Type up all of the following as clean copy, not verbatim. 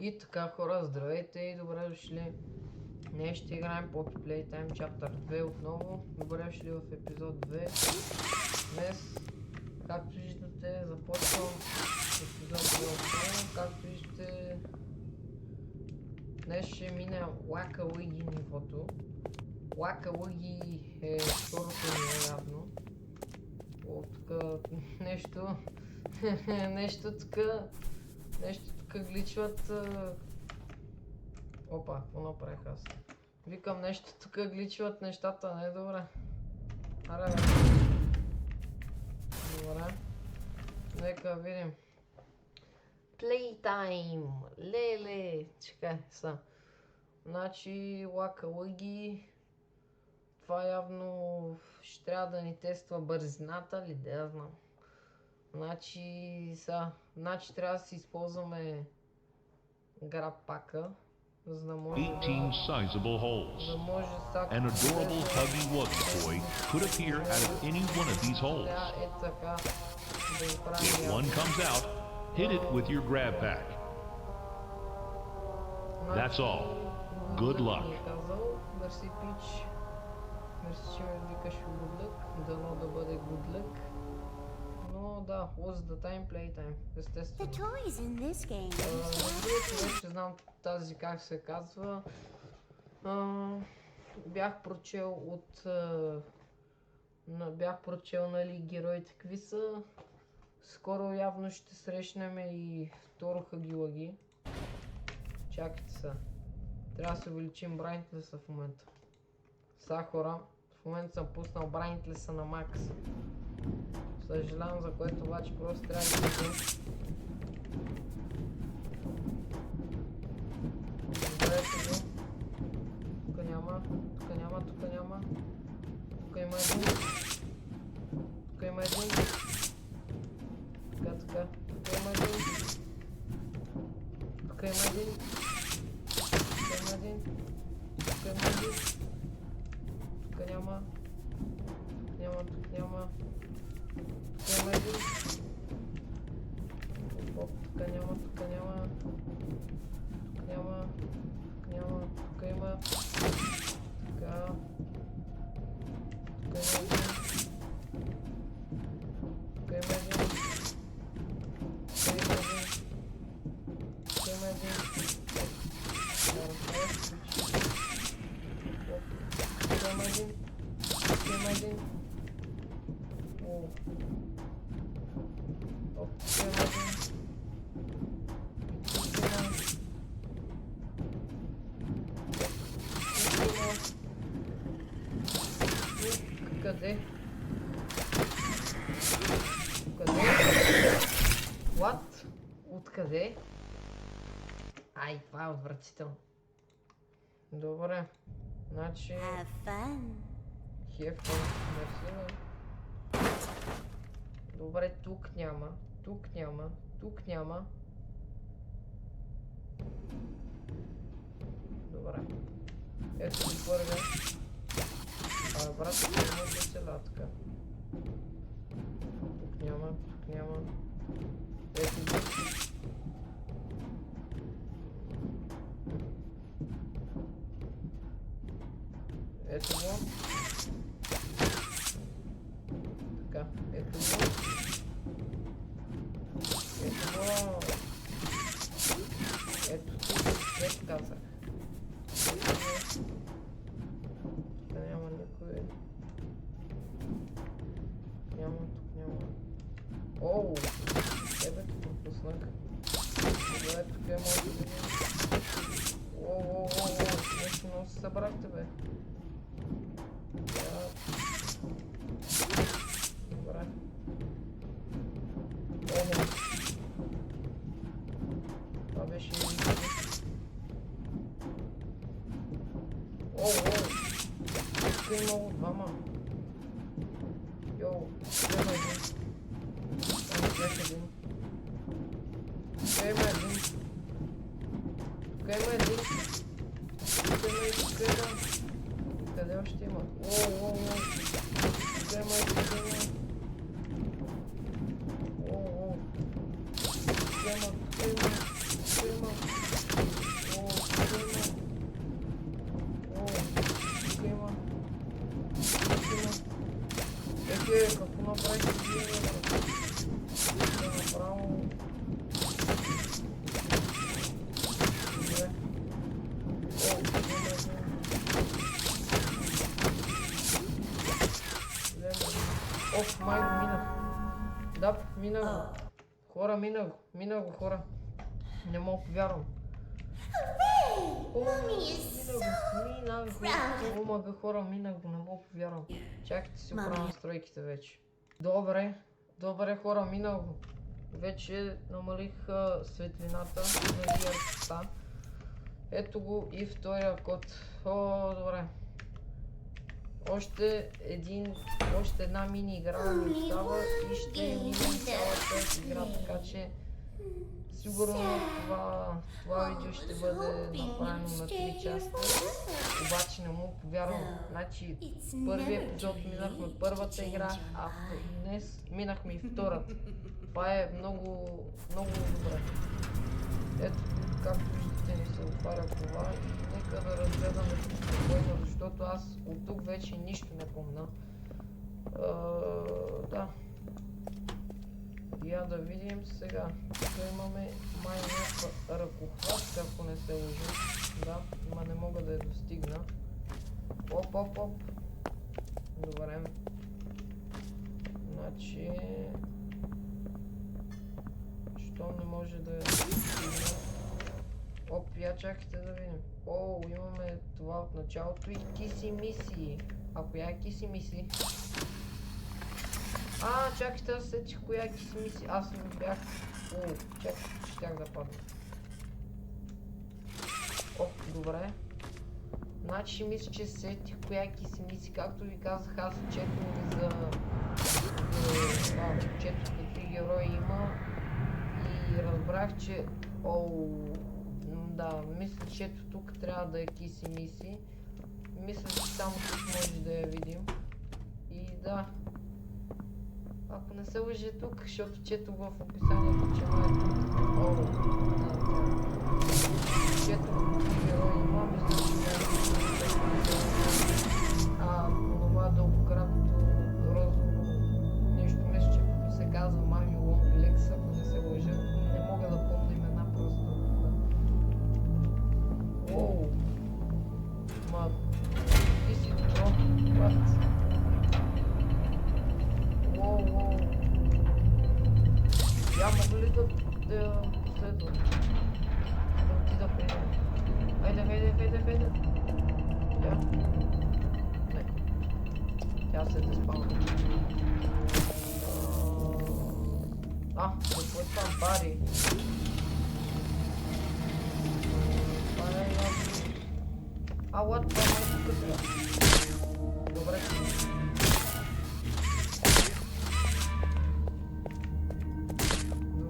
И така хора, здравейте и добре дошли. Днес ще играем Poppy Playtime Chapter 2 отново. Добре дошли в епизод 2. Днес, както виждате, започвам епизод 2 отново. Както виждате, днес ще мина Лака Лъги нивото. Лака Лъги е второто ниво явно. О, тук нещо тук гличват. Опа, какво направих аз? Викам нещо тук гличват нещата, не е добре. Аре бе. Добре. Нека видим. Playtime! Леле! Чекай са. Значи Лака Лъги. Това явно ще трябва да ни тества бързината ли, да я знам. Значи трябва да си използваме граб пака, за да може 18 sizable holes. An adorable huggy wuggy toy could appear out of any one of these holes. If one comes out, hit it with your grab pack. That's all. Good luck. Мерси пич. Мерси, че ме викаш good luck. Дано да бъде good luck. Но да, was the time playtime, естествено. Вече знам тази как се казва. Бях прочел нали героите какви са. Скоро явно ще срещнем и второ Хъги Лъги. Чакайте са. Трябва да се увеличим Брайнтлеса в момента. Са хора, в момента съм пуснал Брайнтлеса на макс. Съжалявам за което обаче просто трябва да видим. Добре го. Тук няма. Тук има един. Тук има един. Така. Тук има един. Тук има един. Тук няма. Тук няма един. Оп, тук няма. Тук има. Така. Тук има един. Къде? What? Откъде? Ай, това е отвратително. Добре. Значи... Have fun. Мерси, бе. Добре, тук няма. Добре. Ето ги първия. Брат, няма да се латка. Тук няма. Ето ги. Ето го. Така, ето го. Ето казах. Тук няма никой. Тук няма. Оу! Тебе ти пропуснах. Добре, тук е може да видим. Оу! Нещо много се събрахте, бе. Добре. Оу! Това беше и тук е много двама. Йоу, тук има един. Къде още има? Оу. Тук има един. Оу. Тук има. май го минах. Да, минах го. Хора, минах го, хора. Не мога повярвам. Минах го. Омага, хора, минах го, не мога повярвам. Чакайте си оправя настройките вече. Добре, хора, минах го. Вече намалих светлината на яркостта. Ето го и втория код. О, добре. Още една мини игра ми остава и ще минем цялата игра, така че сигурно това видео ще бъде направено на 3 части, обаче не мога повярвам. Значи първи епизод минахме първата игра, а днес минахме и втората. Това е много добре. Ето както виждате ни се отваря това и нека да разгледаме спокойно, защото аз от тук вече нищо не помня. Да. Я да видим сега. Тук имаме май някаква ръкохватка, ако не се лъжа. Да, ма не мога да я достигна. Оп. Добре. Значи... Щом не може да я достигна. Оп, я чакайте да видим. О, имаме това от началото и киси мисии. А коя е киси мисии? Чакайте, аз сетих коя киси мисии. Аз не бях... чакайте, щях да падна. Добре. Значи мисля, че сетих коя киси мисии. Както ви казах, аз четох четох какви герои има. И разбрах, че... Да, мисля, че ето тук трябва да е киси мисии. Мисля, че само тук може да я видим. И да. Ако не се лъжа тук, защото четох в описанието, че май е тук. Четох герои има, мисля, че това дългокракото розово нещо, мисля, че се казва Мами Лонг Лекс, ако не се лъжа. Не мога да помня имена просто. Ма, ти си добро, what? Я мога ли да последвам? Да отида при него. Хайде. Не. Тя се деспална. Какво е това? Бари. What? Това е тук сега. Добре.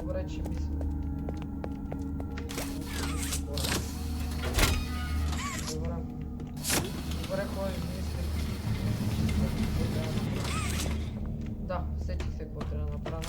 Добре, че мисля. Добре, хора, мисля. Да, сетих се какво трябва да направя.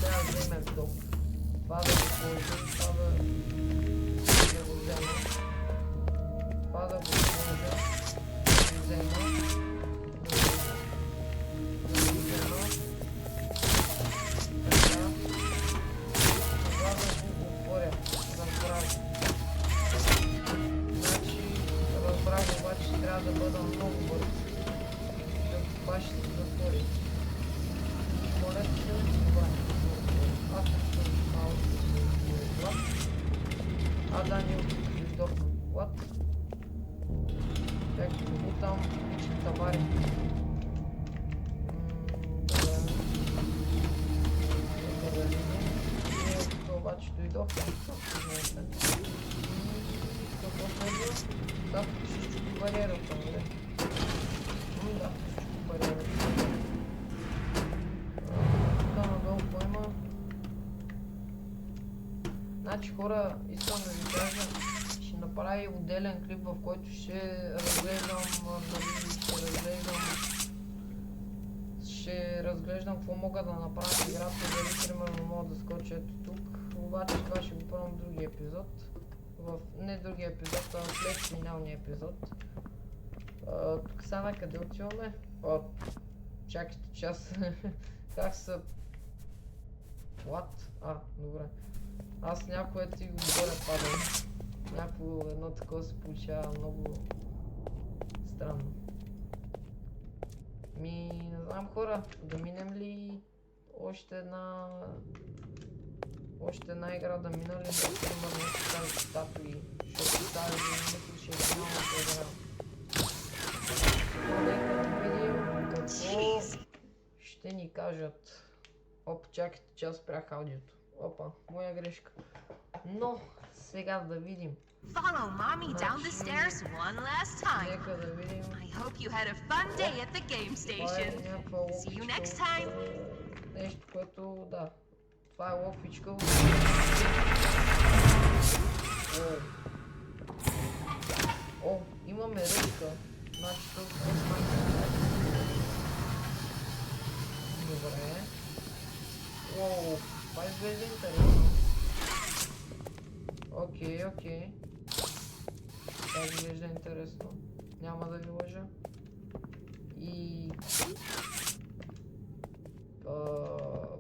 Трябва да вземем топ. Това да го сложим, това да го взема. Това да го сложа, да го взема. Трябва да бъда много бърз, защото това ще се затвори. Моля се, добре. Аз съм малко. Да, ние издохна. What? Чакай, какво там ще тавари? Добре. Ние тук обаче дойдохме. Какво следва? Да, ще чупи бариерата, нали? Да, ще чупи бариерата. Тук надолу поема. Значи хора, искам да ви кажа, ще направя отделен клип, в който ще разглеждам какво мога да направя в играта, дали примерно мога да скоча ето тук. Обаче това ще го правим в другия епизод. Не другия епизод, а след финалния епизод. Тук сега къде отиваме? Чакайте час. Как са... What? Добре. Аз някое ти го горе падам. Едно такова се получава много странно. Не знам хора, да минем ли още една игра да мина ли, например, някакви статуи, защото тази мисля, че е финалната игра. Нека да видим какво ще ни кажат. Опа, чакайте, че аз спрях аудиото. Опа, моя грешка. Но, сега да видим. Follow mommy down the stairs one last time. Нека да видим. I hope you had a fun day at the game Това е station. някаква See you лопичка next от, time. нещо, което, да. Това е лопичка от... О, имаме ръчка. Значи тук е добре. Уоу, това изглежда интересно. Окей. Това изглежда интересно. Няма да ви лъжа. И...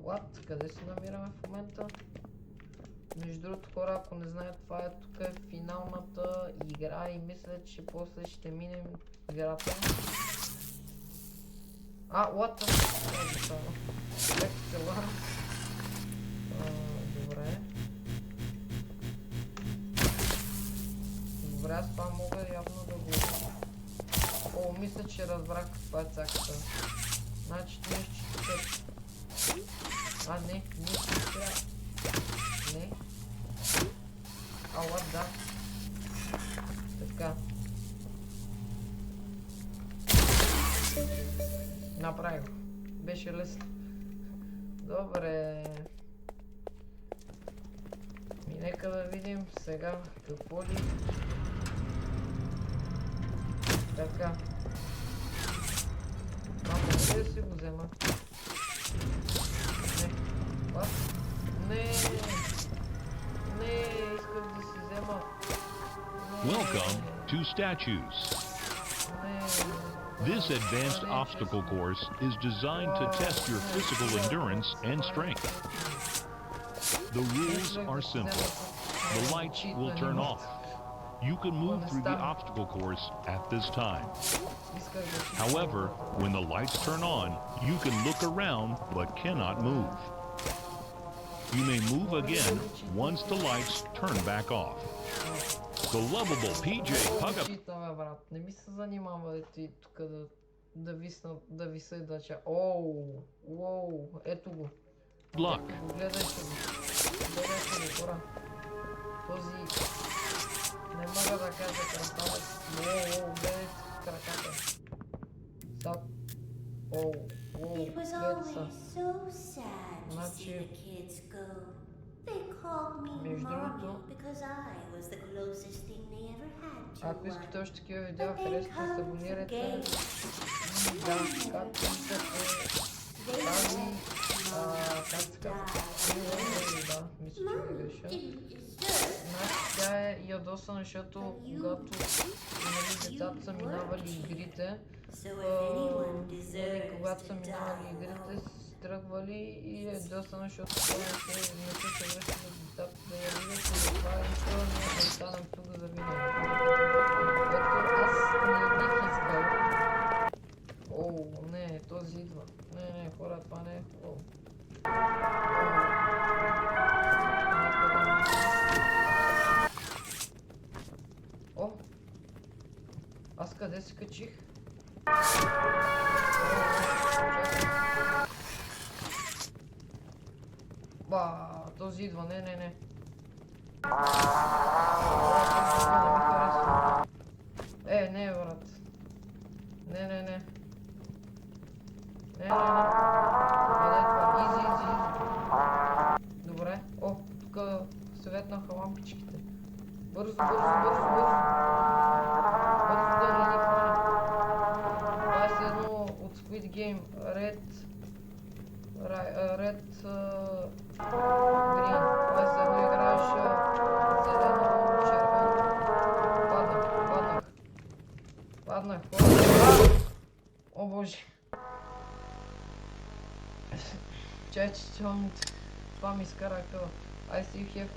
What? Къде се намираме в момента? Между другото хора, ако не знаят, това е тук е финалната игра и мисля, че после ще минем играта. What the fuck? Добре. Добре, аз това мога явно да го... мисля, че разбрах каква е цаката. Значи нещо тук... не трябва. Не. Да. Така. Направих. Беше лесно. Добре. Нека да видим сега какво ли. Така. Мога да си го взема? Не, искам да си взема. Welcome to Statues. This advanced obstacle course is designed to test your physical endurance and strength. The rules are simple. The lights will turn off. You can move through the obstacle course at this time. However, when the lights turn on, you can look around but cannot move. You may move again once the lights turn back off. The lovable PJ Pugga. Не ми се занимавате тук да виса и да ча. Ето го. Luck. Гледайте го хора. Този... Не мога да кажа красавец. Гледайте краката. Сак. Гледайте са. Значи... Между другото, ако искате още такива видеа, харесвайте, се абонирайте. Да, както искате тази... как се казва? Мисля, че ме греша. Значи тя е ядосана, защото когато децата са минавали игрите, когато са минавали игрите, тръгвали и е ядосана, защото това не се връща за децата да я видят и това е решила ние да останем тук за винаги. Което аз не бих искал. Не, този идва. Не, хора, това не е хубаво. Аз къде се качих? Този идва, не. Не, брат. Не. Къде е това? Изи. Добре. Тук съветнаха лампичките. Бързо. Бързо да не ни хване. Това е едно от Squid Game. Red Green. Това е едно играеш зелено, червено. Паднах. О боже. Чайче, това ми изкара къва. I still have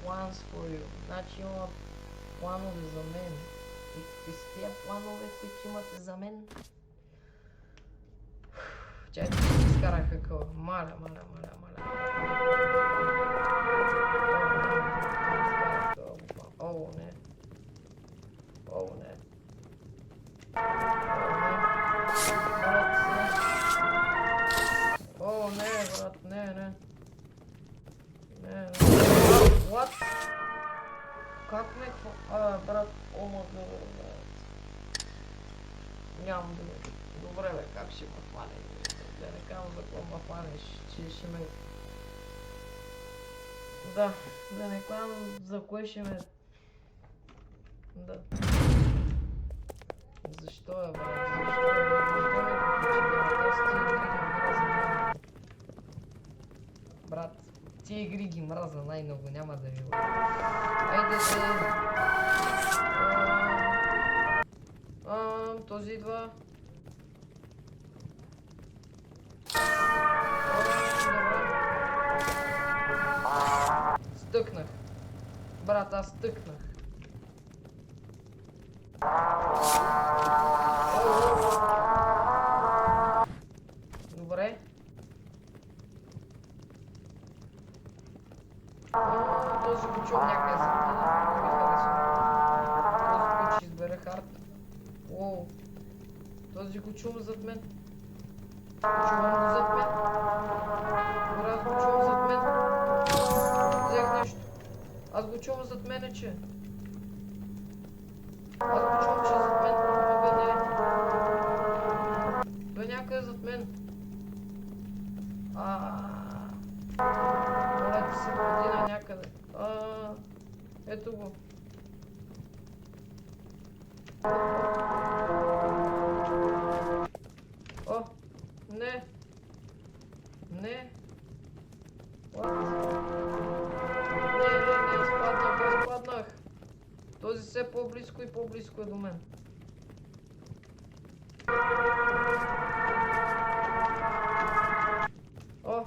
plans for you. Значи има планове за мен. И какви са тия планове, които имате за мен? Чай, че ще изкараха къл. Маля. О, не. О, не, брат, не. What? Как ме брат, брат. Нямам думи. Добре бе, как ще ме хване? Да не казвам за какво ме хванеш, ще ме... Да не казвам за кое ще ме... Да. Защо е, брат? Брат, тия игри ги мраза най-много, няма да ви лъжа. Айде се! Този идва. Стъкнах. Брат, аз стъкнах. Добре. Този го чувам някъде зад мен. Не ми харесва. Този път ще избере хард. Уоу. Този го чувам зад мен. Чувам го зад мен. Добре, аз го чувам зад мен. Взех нещо. Аз го чувам зад мене, че. Аз го чувам, че е зад мен. Абе, не. Той някъде зад мен. Моля ти се, подина някъде. Ето го. О, не. Не, изпаднах. Този все по-близко и по-близко е до мен. О,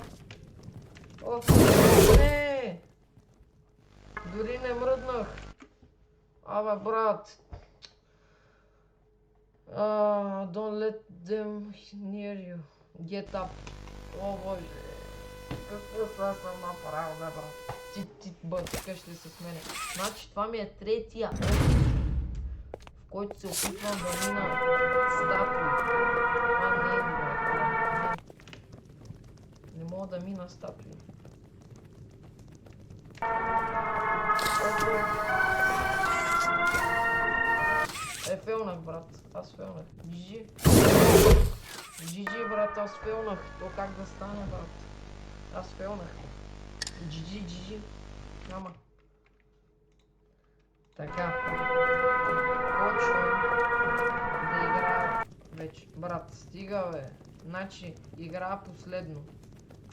не! Дори не мръднах. Абе, брат. Don't let them near you. Get up. О, боже. Какво сега съм направил, бе, брат? Ти бътъкаш ли с мене? Значи това ми е третия опит, в който се опитвам да мина статуи. Това не е добре. Не мога да мина статуи. Фейлнах, брат. Аз фейлнах. GG, брат, аз фейлнах. То как да стане, брат? Аз фейлнах. GG. Няма. Така. Почвам да играя вече. Брат, стига, бе. Значи, играя последно.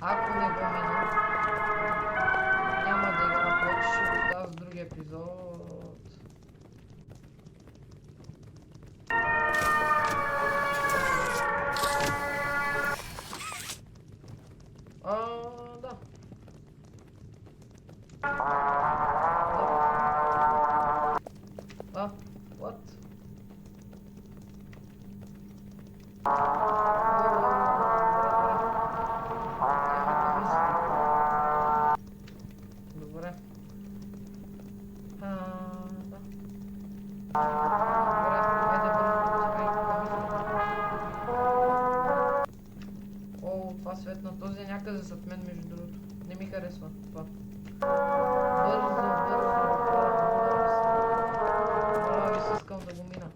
Ако не го мина, няма да играя повече, ще го оставя с другия епизод. Да. What? Добре. Това светна, този е някъде зад мен, между другото. Не ми харесва това. Бързо. Искам да го мина.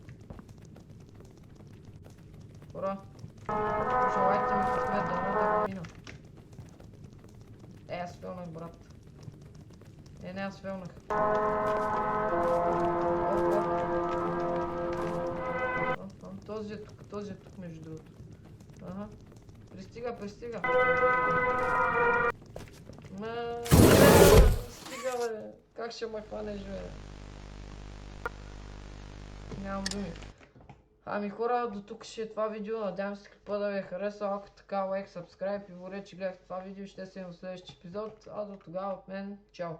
Ура! Желайте ми късмет да мога да го мина. Аз фейлнах, брат. Не, аз фейлнах. Този е тук, между другото. Ага. Пристига. Стига, бе. Как ще ме хванеш, бе? Нямам думи. Ами хора, до тук ще е това видео. Надявам се клипа да ви е харесал. Ако така, лайк, сабскрайб и говоря, че гледахте това видео. Ще се видим в следващия епизод. А до тогава от мен, чао!